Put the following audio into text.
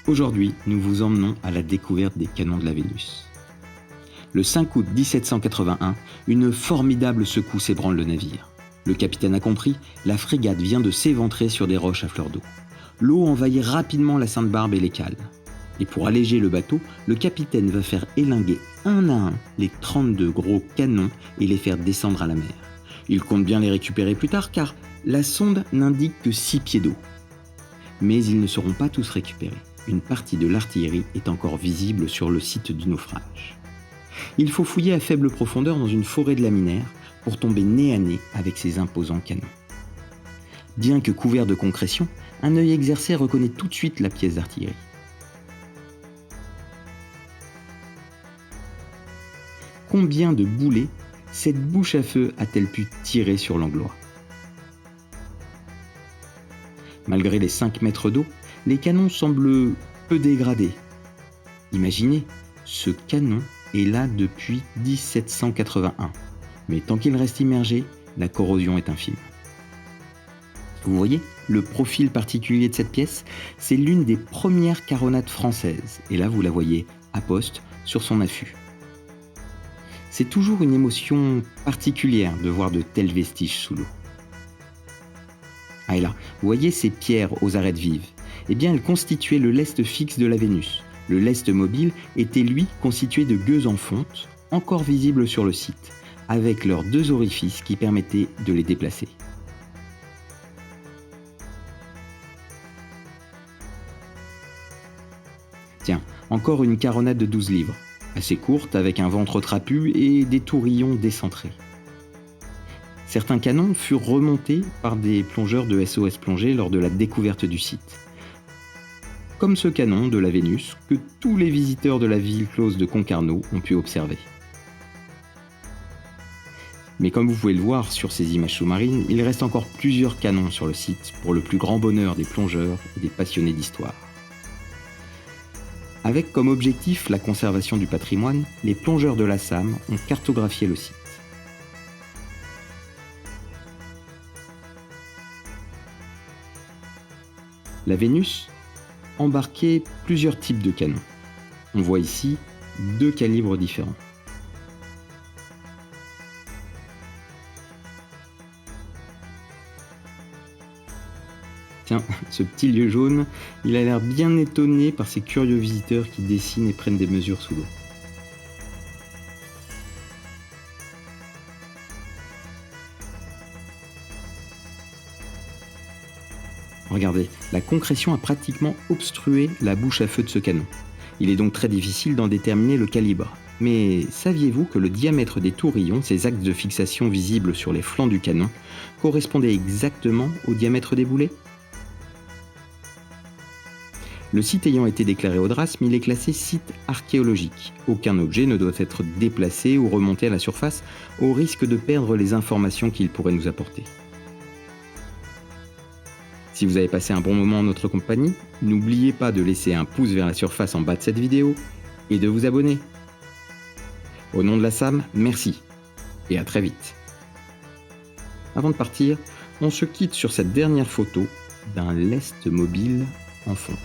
Aujourd'hui, nous vous emmenons à la découverte des canons de la Vénus. Le 5 août 1781, une formidable secousse ébranle le navire. Le capitaine a compris, la frégate vient de s'éventrer sur des roches à fleur d'eau. L'eau envahit rapidement la Sainte-Barbe et les cales. Et pour alléger le bateau, le capitaine va faire élinguer un à un les 32 gros canons et les faire descendre à la mer. Il compte bien les récupérer plus tard car la sonde n'indique que 6 pieds d'eau. Mais ils ne seront pas tous récupérés. Une partie de l'artillerie est encore visible sur le site du naufrage. Il faut fouiller à faible profondeur dans une forêt de laminaires pour tomber nez à nez avec ces imposants canons. Bien que couvert de concrétion, un œil exercé reconnaît tout de suite la pièce d'artillerie. Combien de boulets cette bouche à feu a-t-elle pu tirer sur l'Anglois ? Malgré les 5 mètres d'eau, les canons semblent peu dégradés. Imaginez, ce canon est là depuis 1781. Mais tant qu'il reste immergé, la corrosion est infime. Vous voyez le profil particulier de cette pièce ? C'est l'une des premières caronades françaises. Et là, vous la voyez à poste sur son affût. C'est toujours une émotion particulière de voir de tels vestiges sous l'eau. Ah et là, vous voyez ces pierres aux arêtes vives ? Eh bien, elles constituaient le lest fixe de la Vénus. Le lest mobile était, lui, constitué de gueuses en fonte, encore visibles sur le site, avec leurs 2 orifices qui permettaient de les déplacer. Tiens, encore une caronade de 12 livres, assez courte, avec un ventre trapu et des tourillons décentrés. Certains canons furent remontés par des plongeurs de SOS Plongée lors de la découverte du site. Comme ce canon de la Vénus que tous les visiteurs de la ville close de Concarneau ont pu observer. Mais comme vous pouvez le voir sur ces images sous-marines, il reste encore plusieurs canons sur le site pour le plus grand bonheur des plongeurs et des passionnés d'histoire. Avec comme objectif la conservation du patrimoine, les plongeurs de la SAM ont cartographié le site. La Vénus embarquait plusieurs types de canons. On voit ici 2 calibres différents. Tiens, ce petit lieu jaune, il a l'air bien étonné par ces curieux visiteurs qui dessinent et prennent des mesures sous l'eau. Regardez, la concrétion a pratiquement obstrué la bouche à feu de ce canon. Il est donc très difficile d'en déterminer le calibre. Mais saviez-vous que le diamètre des tourillons, ces axes de fixation visibles sur les flancs du canon, correspondait exactement au diamètre des boulets ? Le site ayant été déclaré au DRASM, il est classé site archéologique. Aucun objet ne doit être déplacé ou remonté à la surface au risque de perdre les informations qu'il pourrait nous apporter. Si vous avez passé un bon moment en notre compagnie, n'oubliez pas de laisser un pouce vers la surface en bas de cette vidéo et de vous abonner. Au nom de la SAM, merci et à très vite. Avant de partir, on se quitte sur cette dernière photo d'un lest mobile en fond.